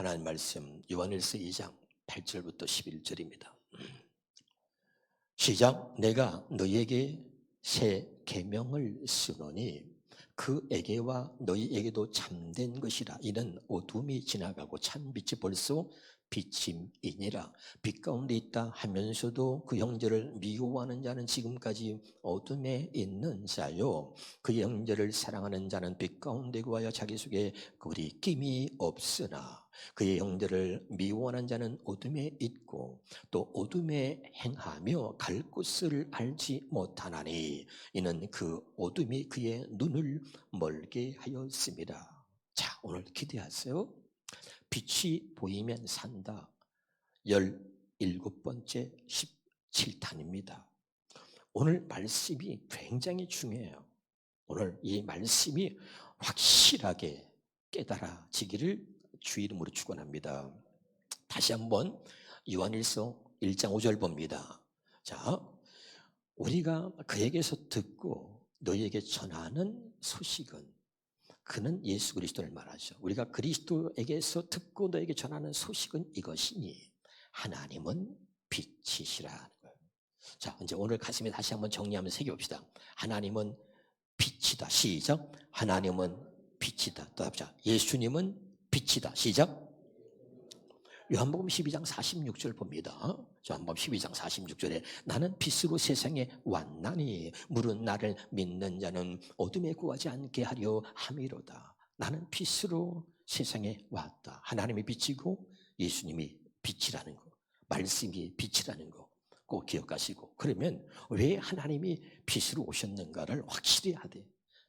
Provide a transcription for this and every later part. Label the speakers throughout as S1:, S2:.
S1: 하나님 말씀 요한일서 2장 8절부터 11절입니다. 시작. 내가 너희에게 새 계명을 쓰노니 그에게와 너희에게도 참된 것이라. 이는 어둠이 지나가고 참 빛이 벌써 비침이니라. 빛 가운데 있다 하면서도 그 형제를 미워하는 자는 지금까지 어둠에 있는 자요, 그 형제를 사랑하는 자는 빛 가운데 구하여 자기 속에 거리낌이 없으나 그의 형제를 미워하는 자는 어둠에 있고 또 어둠에 행하며 갈 곳을 알지 못하나니 이는 그 어둠이 그의 눈을 멀게 하였습니다. 자, 오늘 기대하세요. 빛이 보이면 산다. 17번째 17탄입니다. 오늘 말씀이 굉장히 중요해요. 오늘 이 말씀이 확실하게 깨달아지기를 주 이름으로 축원합니다. 다시 한번 요한일서 1장 5절 봅니다. 자, 우리가 그에게서 듣고 너희에게 전하는 소식은, 그는 예수 그리스도를 말하죠. 우리가 그리스도에게서 듣고 너에게 전하는 소식은 이것이니 하나님은 빛이시라는 거예요. 자, 이제 오늘 가슴에 다시 한번 정리하면서 새겨봅시다. 하나님은 빛이다. 시작. 하나님은 빛이다. 또 합시다. 예수님은 빛이다. 시작. 요한복음 12장 46절 봅니다. 요한복음 12장 46절에 나는 빛으로 세상에 왔나니 물은 나를 믿는 자는 어둠에 구하지 않게 하려 함이로다. 나는 빛으로 세상에 왔다. 하나님이 빛이고 예수님이 빛이라는 거, 말씀이 빛이라는 거 꼭 기억하시고, 그러면 왜 하나님이 빛으로 오셨는가를 확실히 하되,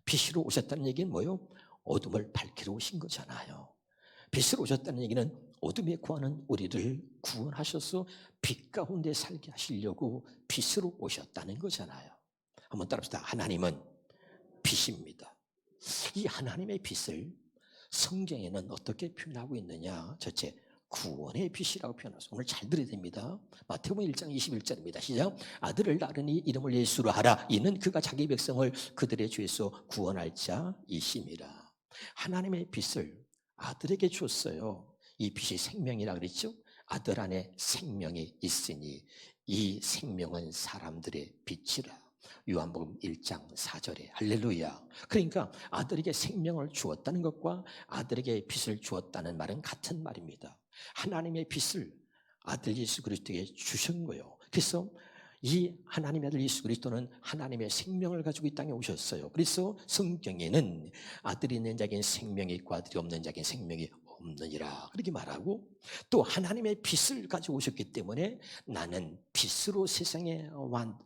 S1: 빛으로 오셨다는 얘기는 뭐예요? 어둠을 밝히러 오신 거잖아요. 빛으로 오셨다는 얘기는 어둠에 구하는 우리를 구원하셔서 빛 가운데 살게 하시려고 빛으로 오셨다는 거잖아요. 한번 따라합시다. 하나님은 빛입니다. 이 하나님의 빛을 성경에는 어떻게 표현하고 있느냐? 첫째, 구원의 빛이라고 표현하죠. 오늘 잘 들어야 됩니다. 마태복음 1장 21절입니다. 시작. 아들을 낳으니 이름을 예수로 하라. 이는 그가 자기 백성을 그들의 죄에서 구원할 자이심이라. 하나님의 빛을 아들에게 줬어요. 이 빛이 생명이라 그랬죠. 아들 안에 생명이 있으니 이 생명은 사람들의 빛이라. 요한복음 1장 4절에 할렐루야. 그러니까 아들에게 생명을 주었다는 것과 아들에게 빛을 주었다는 말은 같은 말입니다. 하나님의 빛을 아들 예수 그리스도에게 주신 거예요. 그래서 이 하나님의 아들 예수 그리스도는 하나님의 생명을 가지고 이 땅에 오셨어요. 그래서 성경에는 아들이 있는 자에게는 생명이 있고 아들이 없는 자에게는 생명이 없느니라 그렇게 말하고, 또 하나님의 빛을 가지고 오셨기 때문에 나는 빛으로 세상에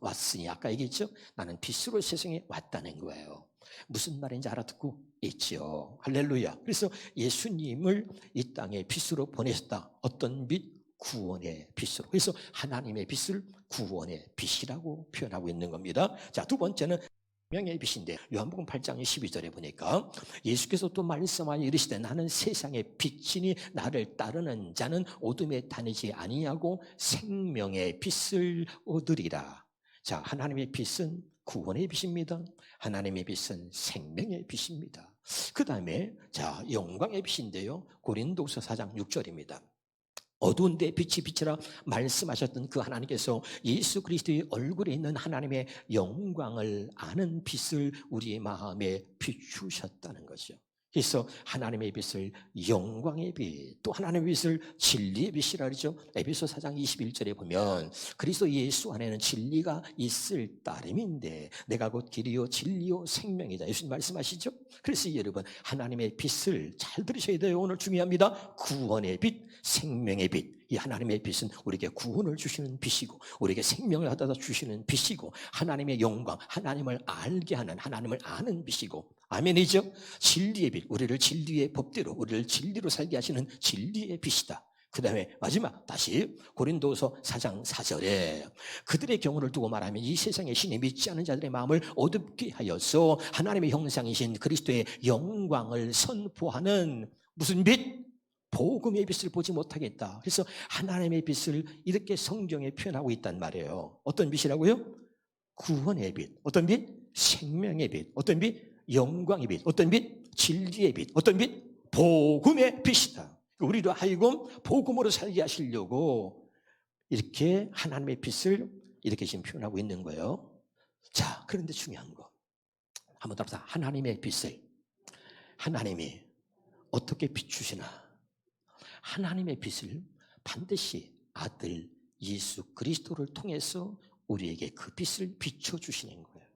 S1: 왔으니, 아까 얘기했죠? 나는 빛으로 세상에 왔다는 거예요. 무슨 말인지 알아듣고 있죠. 할렐루야. 그래서 예수님을 이 땅에 빛으로 보내셨다. 어떤 빛? 구원의 빛으로. 그래서 하나님의 빛을 구원의 빛이라고 표현하고 있는 겁니다. 자, 두 번째는 생명의 빛인데, 요한복음 8장 12절에 보니까 예수께서 또 말씀하여 이르시되 나는 세상의 빛이니 나를 따르는 자는 어둠에 다니지 아니하고 생명의 빛을 얻으리라. 자, 하나님의 빛은 구원의 빛입니다. 하나님의 빛은 생명의 빛입니다. 그 다음에 자, 영광의 빛인데요, 고린도후서 4장 6절입니다. 어두운 데 빛이 빛이라 말씀하셨던 그 하나님께서 예수 그리스도의 얼굴에 있는 하나님의 영광을 아는 빛을 우리의 마음에 비추셨다는 거죠. 그래서 하나님의 빛을 영광의 빛, 또 하나님의 빛을 진리의 빛이라 그러죠. 에베소 4장 21절에 보면 그리스도 예수 안에는 진리가 있을 따름인데 내가 곧 길이요 진리요 생명이다, 예수님 말씀하시죠. 그래서 여러분, 하나님의 빛을 잘 들으셔야 돼요. 오늘 중요합니다. 구원의 빛, 생명의 빛. 이 하나님의 빛은 우리에게 구원을 주시는 빛이고 우리에게 생명을 갖다 주시는 빛이고 하나님의 영광, 하나님을 알게 하는, 하나님을 아는 빛이고, 아멘이죠. 진리의 빛, 우리를 진리의 법대로, 우리를 진리로 살게 하시는 진리의 빛이다. 그 다음에 마지막 다시 고린도서 4장 4절에 그들의 경우를 두고 말하면 이 세상의 신이 믿지 않는 자들의 마음을 어둡게 하여서 하나님의 형상이신 그리스도의 영광을 선포하는 무슨 빛? 복음의 빛을 보지 못하겠다. 그래서 하나님의 빛을 이렇게 성경에 표현하고 있단 말이에요. 어떤 빛이라고요? 구원의 빛. 어떤 빛? 생명의 빛. 어떤 빛? 영광의 빛. 어떤 빛? 진리의 빛. 어떤 빛? 복음의 빛이다. 우리로 하여금 복음으로 살게 하시려고 이렇게 하나님의 빛을 이렇게 지금 표현하고 있는 거예요. 자, 그런데 중요한 거 한번 따라서 하나님의 빛을 하나님이 어떻게 비추시나? 하나님의 빛을 반드시 아들 예수 그리스도를 통해서 우리에게 그 빛을 비춰주시는 거예요.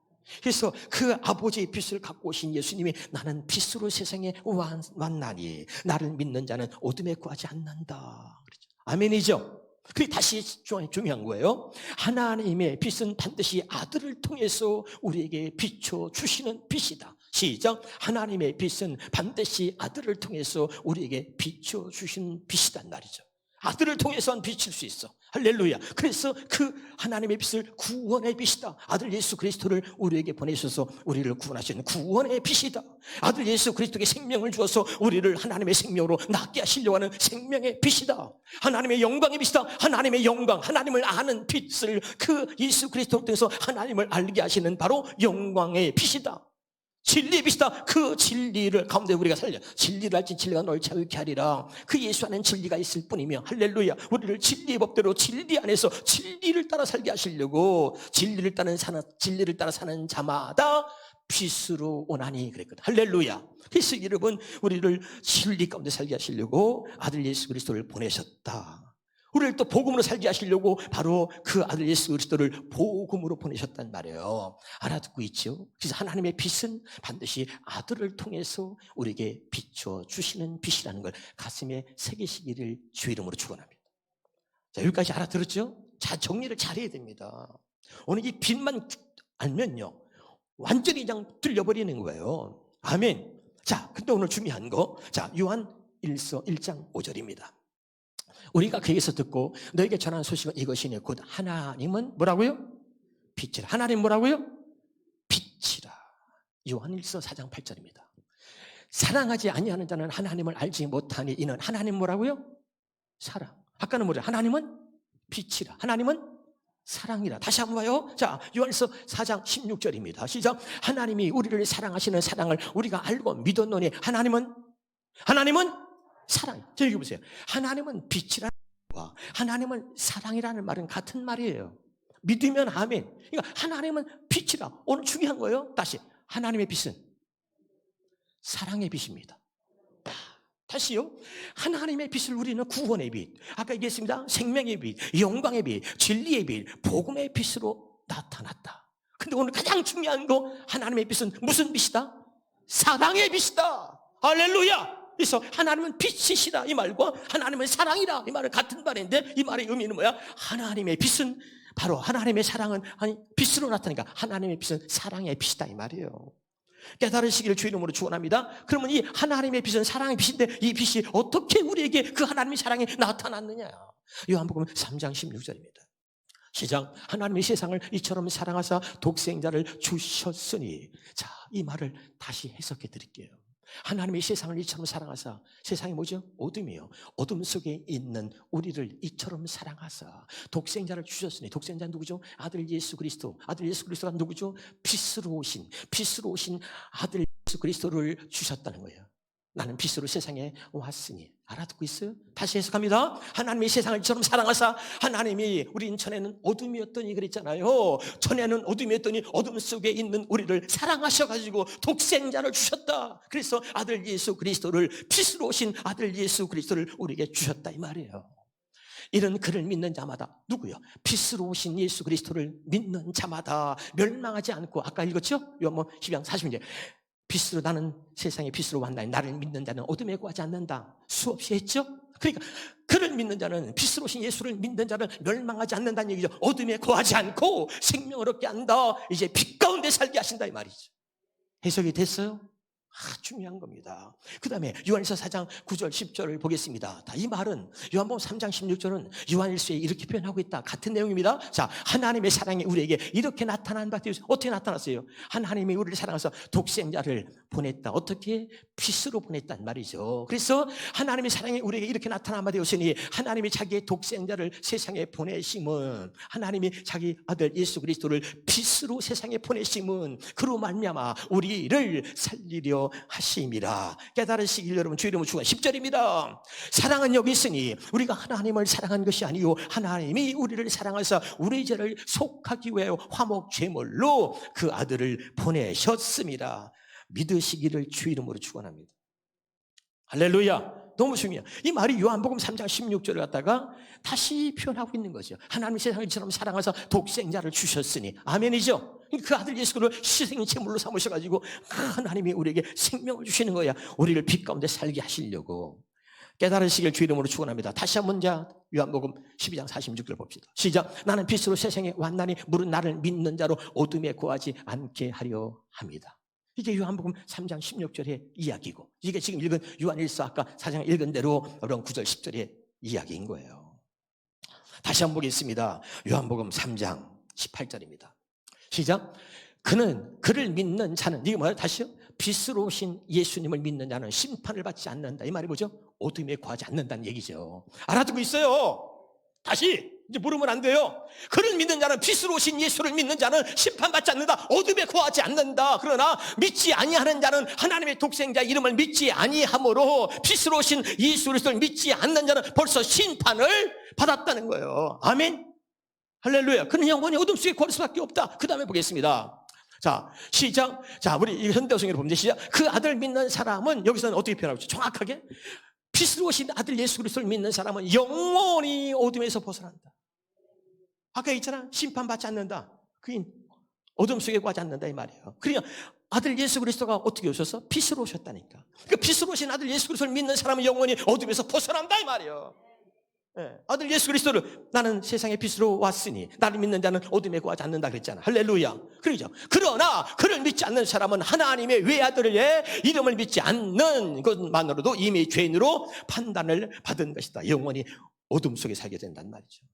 S1: 그래서 그 아버지의 빛을 갖고 오신 예수님이 나는 빛으로 세상에 왔나니 나를 믿는 자는 어둠에 구하지 않는다. 그렇죠. 아멘이죠. 그게 다시 중요한 거예요. 하나님의 빛은 반드시 아들을 통해서 우리에게 비춰주시는 빛이다. 시작. 하나님의 빛은 반드시 아들을 통해서 우리에게 비춰주시는 빛이란 말이죠. 아들을 통해서만 비칠 수 있어. 할렐루야. 그래서 그 하나님의 빛을 구원의 빛이다. 아들 예수 그리스도를 우리에게 보내셔서 우리를 구원하시는 구원의 빛이다. 아들 예수 그리스도에게 생명을 주어서 우리를 하나님의 생명으로 낫게 하시려고 하는 생명의 빛이다. 하나님의 영광의 빛이다. 하나님의 영광, 하나님을 아는 빛을 그 예수 그리스도를 통해서 하나님을 알게 하시는 바로 영광의 빛이다. 진리의 빛이다. 그 진리를 가운데 우리가 살려. 진리를 알지 진리가 너를 자유케 하리라. 그 예수 안에는 진리가 있을 뿐이며 할렐루야. 우리를 진리의 법대로 진리 안에서 진리를 따라 살게 하시려고 진리를 따라 사는 자마다 빛으로 오나니 그랬거든. 할렐루야. 그래서 여러분 우리를 진리 가운데 살게 하시려고 아들 예수 그리스도를 보내셨다. 우리를 또 복음으로 살게 하시려고 바로 그 아들 예수 그리스도를 복음으로 보내셨단 말이에요. 알아듣고 있죠? 그래서 하나님의 빛은 반드시 아들을 통해서 우리에게 비춰주시는 빛이라는 걸 가슴에 새기시기를 주의 이름으로 축원합니다. 자, 여기까지 알아들었죠? 자, 정리를 잘해야 됩니다. 오늘 이 빛만 알면요 완전히 그냥 뚫려버리는 거예요. 아멘. 자, 근데 오늘 중요한 거, 자, 요한 1장 5절입니다. 우리가 거기서 듣고 너에게 전한 소식은 이것이니 곧 하나님은 뭐라고요? 빛이라. 하나님 뭐라고요? 빛이라. 요한일서 4장 8절입니다. 사랑하지 아니하는 자는 하나님을 알지 못하니 이는 하나님 뭐라고요? 사랑. 아까는 뭐죠? 하나님은 빛이라. 하나님은 사랑이라. 다시 한번 봐요. 자, 요한일서 4장 16절입니다. 시작. 하나님이 우리를 사랑하시는 사랑을 우리가 알고 믿었노니 하나님은 사랑. 자, 여기 보세요. 하나님은 빛이라는 말과 하나님은 사랑이라는 말은 같은 말이에요. 믿으면 아멘. 그러니까 하나님은 빛이라. 오늘 중요한 거예요. 다시. 하나님의 빛은 사랑의 빛입니다. 다시요. 하나님의 빛을 우리는 구원의 빛, 아까 얘기했습니다. 생명의 빛, 영광의 빛, 진리의 빛, 복음의 빛으로 나타났다. 근데 오늘 가장 중요한 거, 하나님의 빛은 무슨 빛이다? 사랑의 빛이다. 할렐루야. 그래서 하나님은 빛이시다 이 말과 하나님은 사랑이다 이 말은 같은 말인데, 이 말의 의미는 뭐야? 하나님의 빛은 바로 하나님의 사랑은 빛으로 나타나니까 하나님의 빛은 사랑의 빛이다 이 말이에요. 깨달으시기를 주의 이름으로 축원합니다. 그러면 이 하나님의 빛은 사랑의 빛인데 이 빛이 어떻게 우리에게 그 하나님의 사랑이 나타났느냐? 요한복음 3장 16절입니다. 시작. 하나님이 세상을 이처럼 사랑하사 독생자를 주셨으니. 자, 이 말을 다시 해석해 드릴게요. 하나님이 세상을 이처럼 사랑하사, 세상이 뭐죠? 어둠이요. 어둠 속에 있는 우리를 이처럼 사랑하사 독생자를 주셨으니. 독생자는 누구죠? 아들 예수 그리스도. 아들 예수 그리스도가 누구죠? 빛으로 오신 아들 예수 그리스도를 주셨다는 거예요. 나는 빛으로 세상에 왔으니. 알아듣고 있어요? 다시 해석합니다. 하나님이 세상을 이처럼 사랑하사, 하나님이 우린 전에는 어둠이었더니 그랬잖아요. 전에는 어둠이었더니 어둠 속에 있는 우리를 사랑하셔가지고 독생자를 주셨다. 그래서 아들 예수 그리스도를, 빛으로 오신 아들 예수 그리스도를 우리에게 주셨다 이 말이에요. 이런 그를 믿는 자마다, 누구요? 빛으로 오신 예수 그리스도를 믿는 자마다 멸망하지 않고, 아까 읽었죠? 요한복음 12장 40절. 빛으로, 나는 세상에 빛으로 왔나니 나를 믿는 자는 어둠에 구하지 않는다. 수없이 했죠? 그러니까 그를 믿는 자는, 빛으로 오신 예수를 믿는 자는 멸망하지 않는다는 얘기죠. 어둠에 구하지 않고 생명을 얻게 한다. 이제 빛 가운데 살게 하신다 이 말이죠. 해석이 됐어요? 중요한 겁니다. 그 다음에 요한일서 4장 9절 10절을 보겠습니다. 이 말은, 요한복음 3장 16절은 요한일서에 이렇게 표현하고 있다. 같은 내용입니다. 자, 하나님의 사랑이 우리에게 이렇게 나타난 바 되어서, 어떻게 나타났어요? 하나님이 우리를 사랑해서 독생자를 보냈다. 어떻게? 빛으로 보냈단 말이죠. 그래서 하나님의 사랑이 우리에게 이렇게 나타난 바 되었으니, 하나님이 자기의 독생자를 세상에 보내심은, 하나님이 자기 아들 예수 그리스도를 빛으로 세상에 보내심은 그로 말미암아 우리를 살리려 하심이라. 깨달으시길 여러분 주 이름으로 축원합니다. 10절입니다. 사랑은 여기 있으니 우리가 하나님을 사랑한 것이 아니요 하나님이 우리를 사랑하사 우리 죄를 속하기 위하여 화목 제물로 그 아들을 보내셨습니다. 믿으시기를 주 이름으로 축원합니다. 할렐루야. 너무 중요해요. 이 말이 요한복음 3장 16절을 갖다가 다시 표현하고 있는 거죠. 하나님이 세상을 이처럼 사랑하사 독생자를 주셨으니. 아멘이죠. 그 아들 예수를 희생 제물로 삼으셔가지고 하나님이 우리에게 생명을 주시는 거야. 우리를 빛 가운데 살게 하시려고. 깨달으시길 주 이름으로 축원합니다. 다시 한번 요한복음 12장 46절 봅시다. 시작. 나는 빛으로 세상에 왔나니 물은 나를 믿는 자로 어둠에 거하지 않게 하려 합니다. 이게 요한복음 3장 16절의 이야기고, 이게 지금 읽은 요한일서 아까 4장 읽은 대로 그런 9절 10절의 이야기인 거예요. 다시 한번 보겠습니다. 요한복음 3장 18절입니다. 시작. 그를 믿는 자는, 이게 뭐예요? 다시요. 빛으로 오신 예수님을 믿는 자는 심판을 받지 않는다. 이 말이 뭐죠? 어둠에 거하지 않는다는 얘기죠. 알아듣고 있어요? 다시 이제 모르면 안 돼요. 그를 믿는 자는, 빛으로 오신 예수를 믿는 자는 심판받지 않는다. 어둠에 거하지 않는다. 그러나 믿지 아니하는 자는 하나님의 독생자 이름을 믿지 아니함으로 빛으로 오신 예수 그리스도를 믿지 않는 자는 벌써 심판을 받았다는 거예요. 아멘. 할렐루야. 그는 영원히 어둠 속에 거할 수밖에 없다. 그 다음에 보겠습니다. 자, 시작. 자, 우리 현대어성으로 보면 시작. 그 아들 믿는 사람은, 여기서는 어떻게 표현하고 있죠? 정확하게 빛으로 오신 아들 예수 그리스도를 믿는 사람은 영원히 어둠에서 벗어난다. 아까 있잖아. 심판받지 않는다. 그인 어둠 속에 거하지 않는다 이 말이에요. 그러니까 아들 예수 그리스도가 어떻게 오셔서 빛으로 오셨다니까. 그 빛으로 오신 아들 예수 그리스도를 믿는 사람은 영원히 어둠에서 벗어난다 이 말이에요. 네. 아들 예수 그리스도를, 나는 세상의 빛으로 왔으니 나를 믿는 자는 어둠에 거하지 않는다 그랬잖아. 할렐루야. 그러죠. 그러나 그를 믿지 않는 사람은 하나님의 외아들의 이름을 믿지 않는 것만으로도 이미 죄인으로 판단을 받은 것이다. 영원히 어둠 속에 살게 된단 말이죠.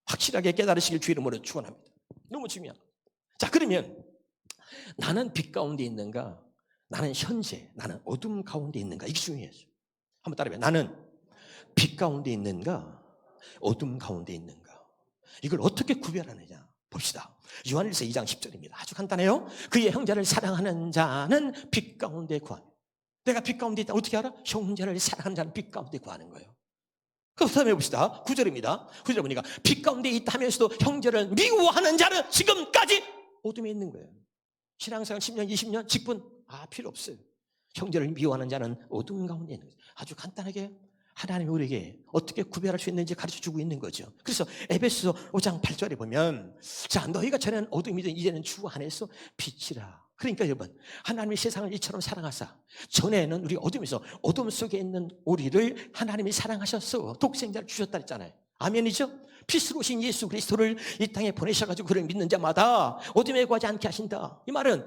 S1: 확실하게 깨달으시길 주 이름으로 축원합니다. 너무 중요한. 자, 그러면 나는 빛 가운데 있는가? 나는 현재, 나는 어둠 가운데 있는가? 이게 중요하죠. 한번 따라해봐요. 나는 빛 가운데 있는가? 어둠 가운데 있는가? 이걸 어떻게 구별하느냐? 봅시다. 요한일서 2장 10절입니다. 아주 간단해요. 그의 형제를 사랑하는 자는 빛 가운데 거하며. 내가 빛 가운데 있다. 어떻게 알아? 형제를 사랑하는 자는 빛 가운데 거하는 거예요. 그 다음에 봅시다. 9절입니다. 9절 보니까 빛 가운데 있다 하면서도 형제를 미워하는 자는 지금까지 어둠에 있는 거예요. 신앙생활 10년, 20년, 직분 필요 없어요. 형제를 미워하는 자는 어둠 가운데 있는 거예요. 아주 간단하게 하나님이 우리에게 어떻게 구별할 수 있는지 가르쳐주고 있는 거죠. 그래서 에베소서 5장 8절에 보면, 자, 너희가 전에는 어둠이든 이제는 주 안에서 빛이라. 그러니까 여러분, 하나님이 세상을 이처럼 사랑하사 전에는 우리 어둠에서, 어둠 속에 있는 우리를 하나님이 사랑하셔서 독생자를 주셨다 했잖아요. 아멘이죠? 빛으로 오신 예수 그리스도를 이 땅에 보내셔가지고 그를 믿는 자마다 어둠에 거하지 않게 하신다. 이 말은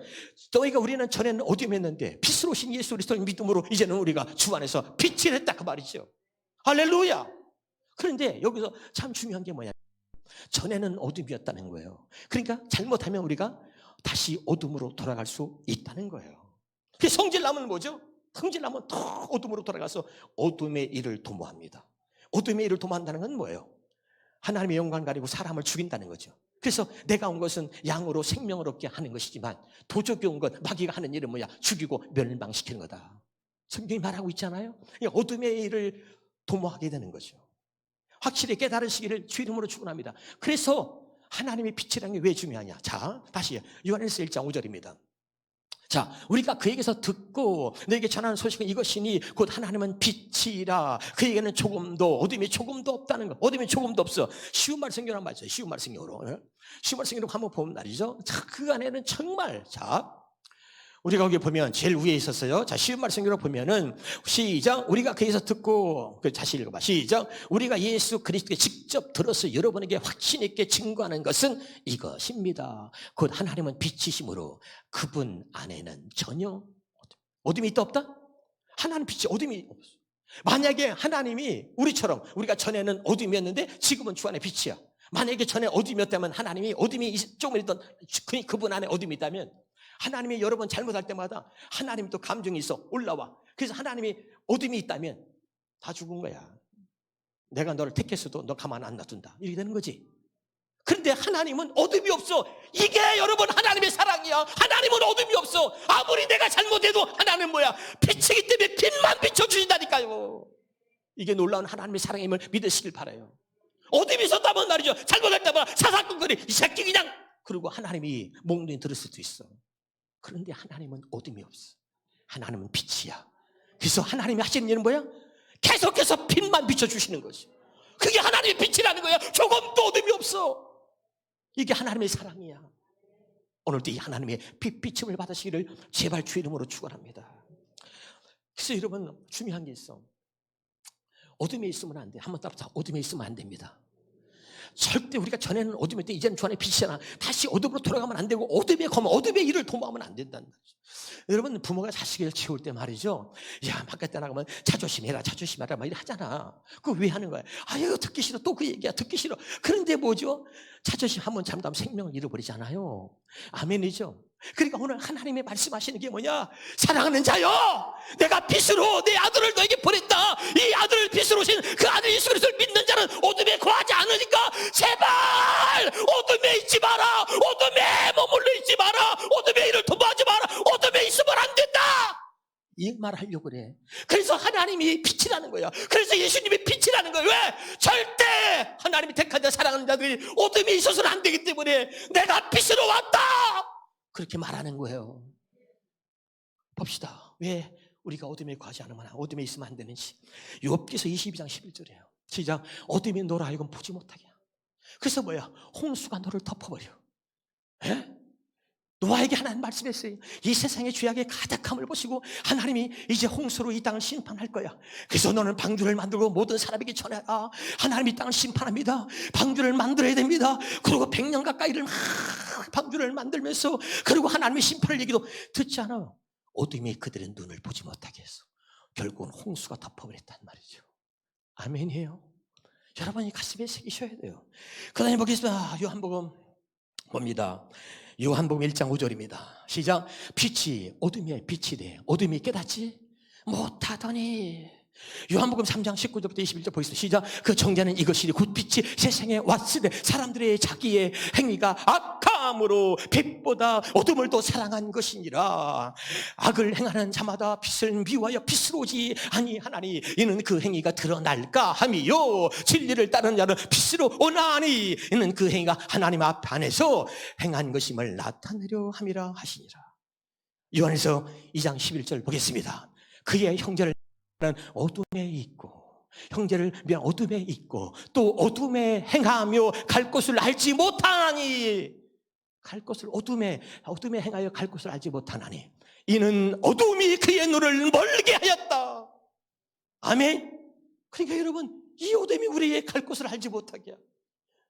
S1: 우리는 전에는 어둠이었는데 빛으로 오신 예수 그리스도를 믿음으로 이제는 우리가 주 안에서 빛이 됐다 그 말이죠. 할렐루야. 그런데 여기서 참 중요한 게 뭐냐, 전에는 어둠이었다는 거예요. 그러니까 잘못하면 우리가 다시 어둠으로 돌아갈 수 있다는 거예요. 그 성질나면 뭐죠? 성질나면 더 어둠으로 돌아가서 어둠의 일을 도모합니다. 어둠의 일을 도모한다는 건 뭐예요? 하나님의 영광을 가리고 사람을 죽인다는 거죠. 그래서 내가 온 것은 양으로 생명을 얻게 하는 것이지만 도적이 온 것, 마귀가 하는 일은 뭐야? 죽이고 멸망시키는 거다. 성경이 말하고 있잖아요. 어둠의 일을 도모하게 되는 거죠. 확실히 깨달으시기를 주 이름으로 축원합니다. 그래서 하나님의 빛이라는 게 왜 중요하냐? 자, 다시 요한일서 1장 5절입니다. 자, 우리가 그에게서 듣고 너에게 전하는 소식은 이것이니 곧 하나님은 빛이라. 그에게는 어둠이 조금도 없다는 거. 어둠이 조금도 없어. 쉬운 말 성경으로 한번 봐요. 쉬운 말 성경으로. 쉬운 말 성경으로 한번 보면 말이죠. 자, 그 안에는 정말, 자, 우리가 거기 보면 제일 위에 있었어요. 자, 쉬운 말 성경으로 보면은 시작. 우리가 그에서 듣고, 다시 읽어봐. 시작. 우리가 예수 그리스도께 직접 들어서 여러분에게 확신 있게 증거하는 것은 이것입니다. 곧 하나님은 빛이심으로 그분 안에는 전혀 어둠이 있다 없다? 하나님 빛이 어둠이 없어. 만약에 하나님이 우리처럼, 우리가 전에는 어둠이었는데 지금은 주 안에 빛이야. 만약에 전에 어둠이었다면, 하나님이 어둠이 조금이던 그분 안에 어둠이 있다면, 하나님이 여러 번 잘못할 때마다 하나님 또 감정이 있어 올라와. 그래서 하나님이 어둠이 있다면 다 죽은 거야. 내가 너를 택했어도 너 가만 안 놔둔다. 이렇게 되는 거지. 그런데 하나님은 어둠이 없어. 이게 여러분 하나님의 사랑이야. 하나님은 어둠이 없어. 아무리 내가 잘못해도 하나님은 뭐야? 빛이기 때문에 빛만 비춰주신다니까요. 이게 놀라운 하나님의 사랑임을 믿으시길 바라요. 어둠이 있었다면 말이죠, 잘못했다면 사사건건이 이 새끼 그냥, 그리고 하나님이 몽둥이 들을 수도 있어. 그런데 하나님은 어둠이 없어. 하나님은 빛이야. 그래서 하나님이 하시는 일은 뭐야? 계속해서 빛만 비춰주시는 거죠. 그게 하나님의 빛이라는 거야. 조금도 어둠이 없어. 이게 하나님의 사랑이야. 오늘도 이 하나님의 빛비침을 받으시기를 제발 주의 이름으로 축원합니다. 그래서 여러분, 중요한 게 있어. 어둠에 있으면 안 돼. 한번 따라서 어둠에 있으면 안 됩니다. 절대 우리가 전에는 어둠이었는데 이제는 주 안에 빛이잖아. 다시 어둠으로 돌아가면 안 되고 어둠의 일을 도모하면 안 된다는 거죠. 여러분, 부모가 자식을 키울 때 말이죠, 야, 바깥에 나가면 자조심해라 막 이렇게 하잖아. 그거 왜 하는 거야? 아유, 듣기 싫어. 또 그 얘기야. 듣기 싫어. 그런데 뭐죠? 자조심 한번 잘못하면 생명을 잃어버리잖아요. 아멘이죠. 그러니까 오늘 하나님의 말씀하시는 게 뭐냐? 사랑하는 자여, 내가 빛으로 내 아들을 너에게 보냈다. 이 아들을 빛으로 오신 그 아들 예수 그리스도를 믿는 자는 어둠에 거하지 않으니까 제발 어둠에 있지 마라. 어둠에 머물러 있지 마라. 어둠의 일을 도모하지 마라. 어둠에 있으면 안 된다. 이 말을 하려고 그래. 그래서 하나님이 빛이라는 거야. 그래서 예수님이 빛이라는 거야. 왜? 절대 하나님이 택한 자, 사랑하는 자들이 어둠에 있어서는 안 되기 때문에 내가 빛으로 왔다, 그렇게 말하는 거예요. 봅시다. 왜 우리가 어둠에 거하지 않으면, 어둠에 있으면 안 되는지. 욥기서 22장 11절이에요. 시작. 어둠이 너를 알고 보지 못하게. 그래서 뭐야? 홍수가 너를 덮어버려. 에? 노아에게 하나님 말씀했어요. 이 세상의 죄악의 가득함을 보시고 하나님이 이제 홍수로 이 땅을 심판할 거야. 그래서 너는 방주를 만들고 모든 사람에게 전해라. 하나님이 이 땅을 심판합니다. 방주를 만들어야 됩니다. 그리고 100년 가까이를 막 방주를 만들면서, 그리고 하나님의 심판을 얘기도 듣지 않아요. 어둠이 그들의 눈을 보지 못하게 해서 결국은 홍수가 덮어버렸단 말이죠. 아멘이에요. 여러분이 가슴에 새기셔야 돼요. 그 다음에 보겠습니다. 요한복음 봅니다. 요한복음 1장 5절입니다. 시작. 빛이 어둠에 빛이 돼 어둠이 깨닫지 못하더니. 요한복음 3장 19절부터 21절 보겠습니다. 시작. 그 정죄는 이것이니 곧 빛이 세상에 왔으되 사람들의 자기의 행위가 악함으로 빛보다 어둠을 더 사랑한 것이니라. 악을 행하는 자마다 빛을 미워하여 빛으로 오지 아니하나니 이는 그 행위가 드러날까 함이요 진리를 따르는 자는 빛으로 오나니 이는 그 행위가 하나님 앞 안에서 행한 것임을 나타내려 함이라 하시니라. 요한에서 2장 11절 보겠습니다. 그의 형제를 어둠에 있고 형제를 미안 어둠에 있고 또 어둠에 행하며 갈 곳을 알지 못하나니, 갈 곳을 어둠에 행하여 갈 곳을 알지 못하나니 이는 어둠이 그의 눈을 멀게 하였다. 아멘. 그러니까 여러분, 이 어둠이 우리의 갈 곳을 알지 못하게,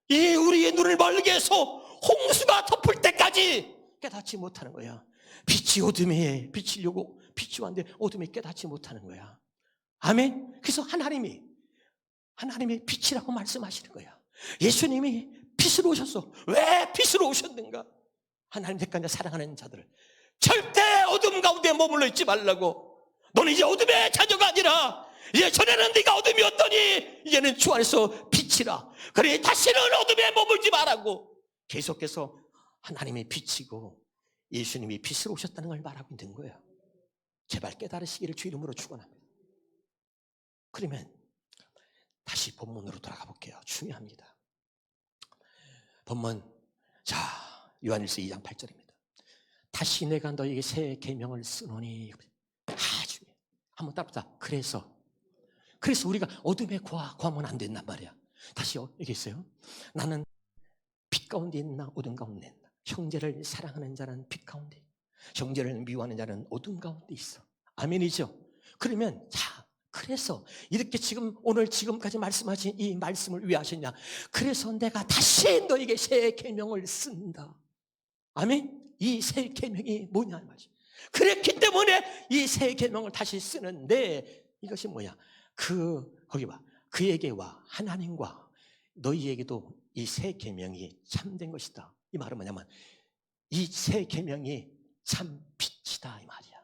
S1: 이 우리의 눈을 멀게 해서 홍수가 덮을 때까지 깨닫지 못하는 거야. 빛이 어둠에 비치려고 빛이 왔는데 어둠에 깨닫지 못하는 거야. 아멘. 그래서 하나님이 빛이라고 말씀하시는 거야. 예수님이 빛으로 오셨어. 왜 빛으로 오셨는가? 하나님 택한 자, 사랑하는 자들 절대 어둠 가운데 머물러 있지 말라고. 너는 이제 어둠의 자녀가 아니라 이제 전에는 네가 어둠이었더니 이제는 주 안에서 빛이라. 그래 다시는 어둠에 머물지 말라고. 계속해서 하나님이 빛이고 예수님이 빛으로 오셨다는 걸 말하고 있는 거예요. 제발 깨달으시기를 주 이름으로 축원합니다. 그러면 다시 본문으로 돌아가 볼게요. 중요합니다. 본문, 자, 요한일서 2장 8절입니다. 다시 내가 너에게 새 계명을 쓰노니. 아주 한번 따라붙자. 그래서 우리가 어둠에 거하면 안 된단 말이야. 다시 얘기했어요. 나는 빛 가운데 있나 어둠 가운데 있나. 형제를 사랑하는 자는 빛 가운데, 형제를 미워하는 자는 어둠 가운데 있어. 아멘이죠. 그러면 자, 그래서 이렇게 오늘 지금까지 말씀하신 이 말씀을 왜 하셨냐? 그래서 내가 다시 너에게 새 계명을 쓴다. 아멘. 이 새 계명이 뭐냐 말이죠. 그랬기 때문에 이 새 계명을 다시 쓰는데, 이것이 뭐야? 거기 봐. 그에게와 하나님과 너희에게도 이 새 계명이 참된 것이다. 이 말은 뭐냐면 이 새 계명이 참 빛이다 이 말이야.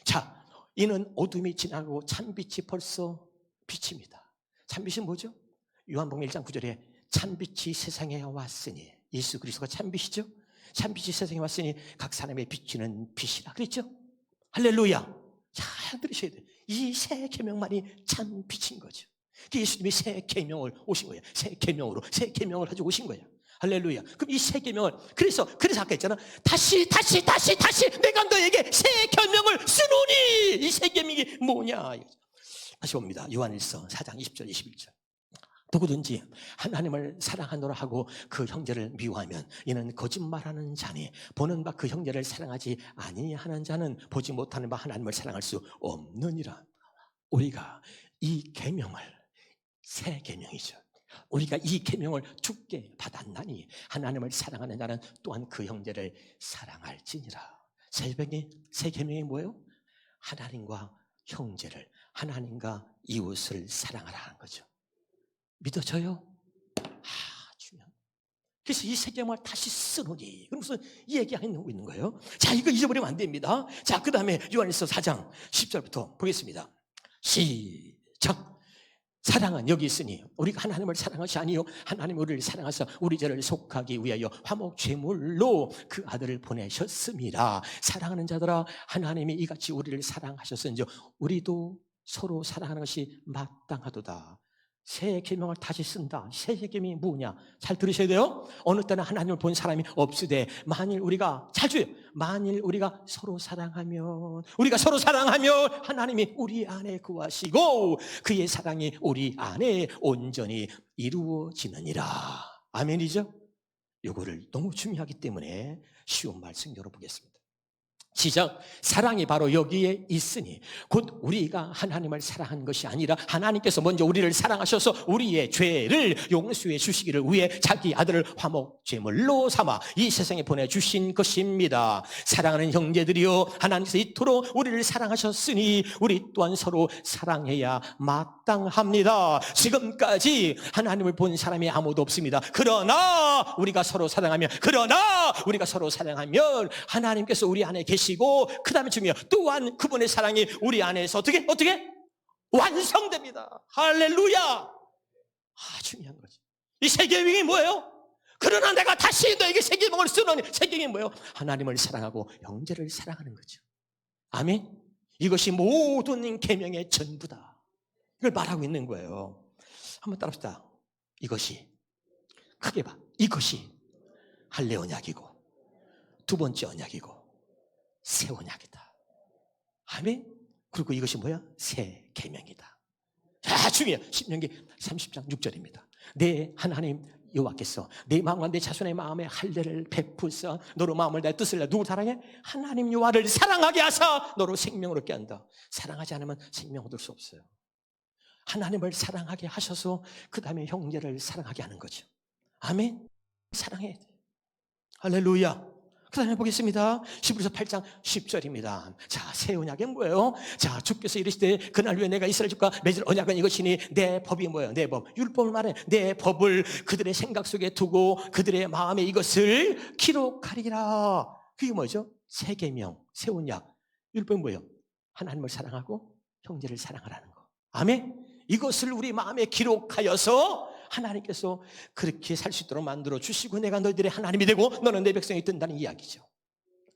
S1: 자, 이는 어둠이 지나고 참빛이 벌써 빛입니다. 참빛은 뭐죠? 요한복음 1장 9절에 참빛이 세상에 왔으니, 예수 그리스도가 참빛이죠. 참빛이 세상에 왔으니 각 사람의 비치는 빛이라 그랬죠. 할렐루야. 잘 들으셔야 돼요. 이 새 계명만이 참 빛인 거죠. 예수님이 새 계명을 오신 거예요. 새 계명으로 새 계명을 가지고 오신 거예요. 할렐루야. 그럼 이 새 계명을 그래서 아까 했잖아. 다시 내가 너에게 새 계명을 쓰노니. 이 새 계명이 뭐냐? 다시 봅니다. 요한일서 4장 20절 21절. 누구든지 하나님을 사랑하노라 하고 그 형제를 미워하면 이는 거짓말하는 자니 보는 바 그 형제를 사랑하지 아니하는 자는 보지 못하는 바 하나님을 사랑할 수 없느니라. 우리가 이 계명을, 새 계명이죠, 우리가 이 계명을 주께 받았나니 하나님을 사랑하는 자는 또한 그 형제를 사랑할지니라. 새 계명이 뭐예요? 하나님과 형제를, 하나님과 이웃을 사랑하라는 거죠. 믿어져요? 중요한. 그래서 이 새 계명을 다시 쓰노니, 그러면서 이 얘기하고 있는 거예요. 자, 이거 잊어버리면 안 됩니다. 자, 그 다음에 요한일서 4장 10절부터 보겠습니다. 시작. 사랑은 여기 있으니 우리가 하나님을 사랑한 것이 아니요 하나님이 우리를 사랑하사 우리 죄를 속하기 위하여 화목 제물로 그 아들을 보내셨습니다. 사랑하는 자들아, 하나님이 이같이 우리를 사랑하셨은즉 우리도 서로 사랑하는 것이 마땅하도다. 새 계명을 다시 쓴다. 새 계명이 뭐냐? 잘 들으셔야 돼요. 어느 때는 하나님을 본 사람이 없으되 만일 우리가 서로 사랑하면 하나님이 우리 안에 거하시고 그의 사랑이 우리 안에 온전히 이루어지느니라. 아멘이죠? 이거를 너무 중요하기 때문에 쉬운 말씀 열어보겠습니다. 시작. 사랑이 바로 여기에 있으니 곧 우리가 하나님을 사랑한 것이 아니라 하나님께서 먼저 우리를 사랑하셔서 우리의 죄를 용서해 주시기를 위해 자기 아들을 화목 제물로 삼아 이 세상에 보내주신 것입니다. 사랑하는 형제들이여, 하나님께서 이토록 우리를 사랑하셨으니 우리 또한 서로 사랑해야 마땅합니다. 지금까지 하나님을 본 사람이 아무도 없습니다. 그러나 우리가 서로 사랑하면 하나님께서 우리 안에 계시고 그 다음에 중요해요. 또한 그분의 사랑이 우리 안에서 어떻게 완성됩니다. 할렐루야. 중요한 거죠. 이 새 계명이 뭐예요? 그러나 내가 다시 너에게 새 계명을 쓰노니. 새 계명이 뭐예요? 하나님을 사랑하고 형제를 사랑하는 거죠. 아멘. 이것이 모든 계명의 전부다. 이걸 말하고 있는 거예요. 한번 따라합시다. 이것이, 크게 봐, 이것이 할례 언약이고 두 번째 언약이고 새 언약이다. 아멘. 그리고 이것이 뭐야? 새 계명이다. 중요해요. 신명기 30장 6절입니다. 내 하나님 여호와께서 내 마음과 내 자손의 마음에 할례를 베푸사 너로 마음을 내 뜻을 내 누구 사랑해? 하나님 여호와를 사랑하게 하사 너로 생명을 얻게 한다. 사랑하지 않으면 생명 얻을 수 없어요. 하나님을 사랑하게 하셔서 그 다음에 형제를 사랑하게 하는 거죠. 아멘. 사랑해야 돼요. 할렐루야. 그 다음에 보겠습니다. 히브리서 8장 10절입니다. 자, 새 언약은 뭐예요? 자, 주께서 이르시되 그날 후에 내가 이스라엘 집과 맺을 언약은 이것이니 내 법이 뭐예요? 내 법, 율법을 말해. 내 법을 그들의 생각 속에 두고 그들의 마음에 이것을 기록하리라. 그게 뭐죠? 새 계명, 새 언약. 율법은 뭐예요? 하나님을 사랑하고 형제를 사랑하라는 거. 아멘. 이것을 우리 마음에 기록하여서 하나님께서 그렇게 살 수 있도록 만들어 주시고 내가 너희들의 하나님이 되고 너는 내 백성이 된다는 이야기죠.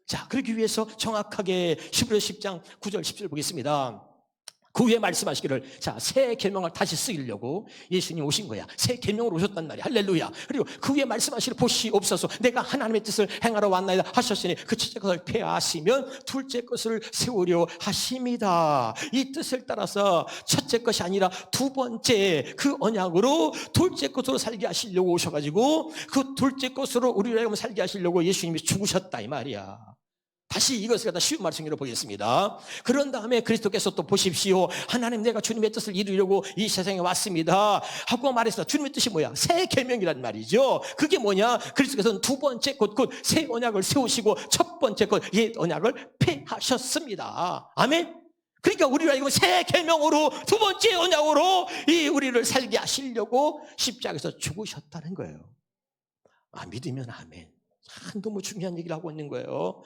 S1: 자, 그러기 위해서 정확하게 히브리서 10장 9절 10절 보겠습니다. 그 후에 말씀하시기를, 자, 새 계명을 다시 쓰려고 예수님 오신 거야. 새 계명으로 오셨단 말이야. 할렐루야. 그리고 그 후에 말씀하시기를 보시옵소서 내가 하나님의 뜻을 행하러 왔나이다 하셨으니 그 첫째 것을 폐하시면 둘째 것을 세우려 하십니다. 이 뜻을 따라서 첫째 것이 아니라 두 번째 그 언약으로 둘째 것으로 살게 하시려고 오셔가지고 그 둘째 것으로 우리를 살게 하시려고 예수님이 죽으셨다 이 말이야. 다시 이것을 갖다 쉬운 말씀으로 보겠습니다. 그런 다음에 그리스도께서 또 보십시오. 하나님 내가 주님의 뜻을 이루려고 이 세상에 왔습니다 하고 말했어. 주님의 뜻이 뭐야? 새 계명이란 말이죠. 그게 뭐냐? 그리스도께서는 두 번째 곧 새 언약을 세우시고 첫 번째 것 옛 언약을 폐하셨습니다. 아멘. 그러니까 우리가 이거 새 계명으로 두 번째 언약으로 이 우리를 살게 하시려고 십자가에서 죽으셨다는 거예요. 믿으면 아멘. 너무 중요한 얘기를 하고 있는 거예요.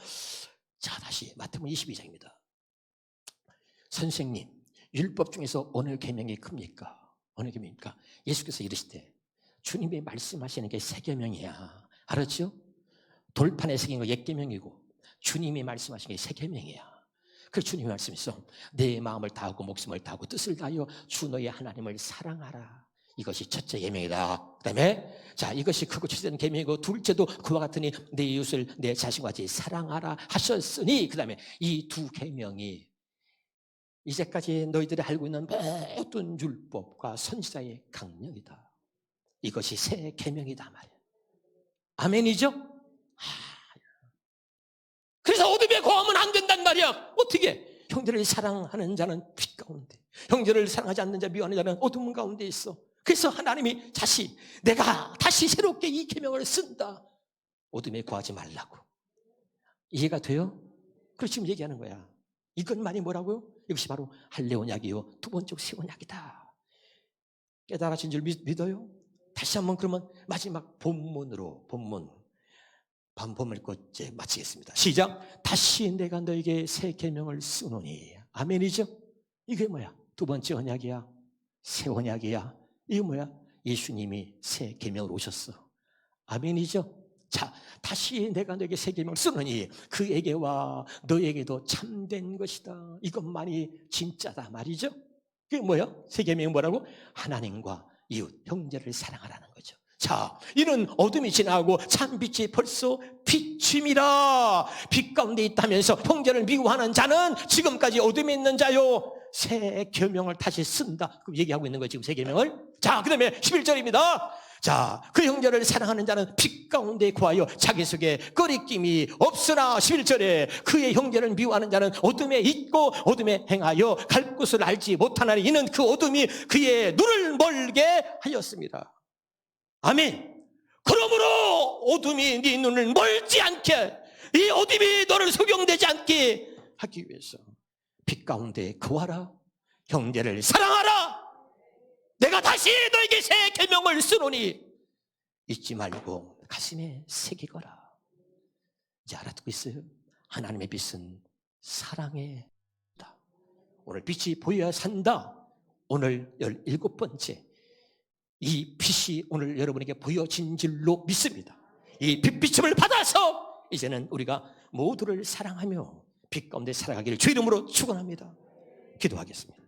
S1: 자, 다시 마태복음 22장입니다. 선생님, 율법 중에서 어느 계명이 큽니까? 어느 계명입니까? 예수께서 이르시되 주님이 말씀하시는 게 새 계명이야. 알았죠? 돌판에 새긴 거 옛 계명이고 주님이 말씀하신 게 새 계명이야. 그 주님이 말씀했어. 내 마음을 다하고 목숨을 다하고 뜻을 다하여 주 너의 하나님을 사랑하라. 이것이 첫째 계명이다. 그다음에 자, 이것이 크고 첫째는 계명이고 둘째도 그와 같으니 내 이웃을 내 자신과 같이 사랑하라 하셨으니, 그다음에 이 두 계명이 이제까지 너희들이 알고 있는 모든 율법과 선지자의 강령이다. 이것이 새 계명이다 말이야. 아멘이죠? 그래서 어둠에 거하면 안 된단 말이야. 어떻게? 형제를 사랑하는 자는 빛 가운데, 형제를 사랑하지 않는 자, 미워하는 자는 어둠 가운데 있어. 그래서 하나님이 내가 다시 새롭게 이 계명을 쓴다. 어둠에 거하지 말라고. 이해가 돼요? 그래서 지금 얘기하는 거야. 이것만이 뭐라고요? 이것이 바로 할례 언약이요 두 번째 새 언약이다. 깨달아진 줄 믿어요? 다시 한번 그러면 마지막 본문 읽고 이제 마치겠습니다. 시작. 다시 내가 너에게 새 계명을 쓰노니. 아멘이죠? 이게 뭐야? 두 번째 언약이야, 새 언약이야. 이게 뭐야? 예수님이 새 계명으로 오셨어. 아멘이죠? 자, 다시 내가 너에게 새 계명을 쓰노니 그에게와 너에게도 참된 것이다. 이것만이 진짜다 말이죠. 그게 뭐야? 새 계명이 뭐라고? 하나님과 이웃, 형제를 사랑하라는 거죠. 자, 이는 어둠이 지나고 참빛이 벌써 비침이라. 빛 가운데 있다면서 형제를 미워하는 자는 지금까지 어둠에 있는 자요, 새 계명을 다시 쓴다. 그럼 얘기하고 있는 거예요, 지금 새 계명을. 자, 그 다음에 11절입니다. 자, 그 형제를 사랑하는 자는 빛 가운데 거하여 자기 속에 꺼리낌이 없으나, 11절에 그의 형제를 미워하는 자는 어둠에 있고 어둠에 행하여 갈 곳을 알지 못하나니 이는 그 어둠이 그의 눈을 멀게 하였습니다. 아멘. 그러므로 어둠이 네 눈을 멀지 않게, 이 어둠이 너를 소경되지 않게 하기 위해서 빛 가운데 거하라. 형제를 사랑하라. 내가 다시 너에게 새 계명을 쓰노니 잊지 말고 가슴에 새기거라. 이제 알아듣고 있어요? 하나님의 빛은 사랑의 다. 오늘 빛이 보여야 산다. 오늘 17번째, 이 빛이 오늘 여러분에게 보여진 줄로 믿습니다. 이 빛비침을 받아서 이제는 우리가 모두를 사랑하며 빛 가운데 살아가기를 주 이름으로 축원합니다. 기도하겠습니다.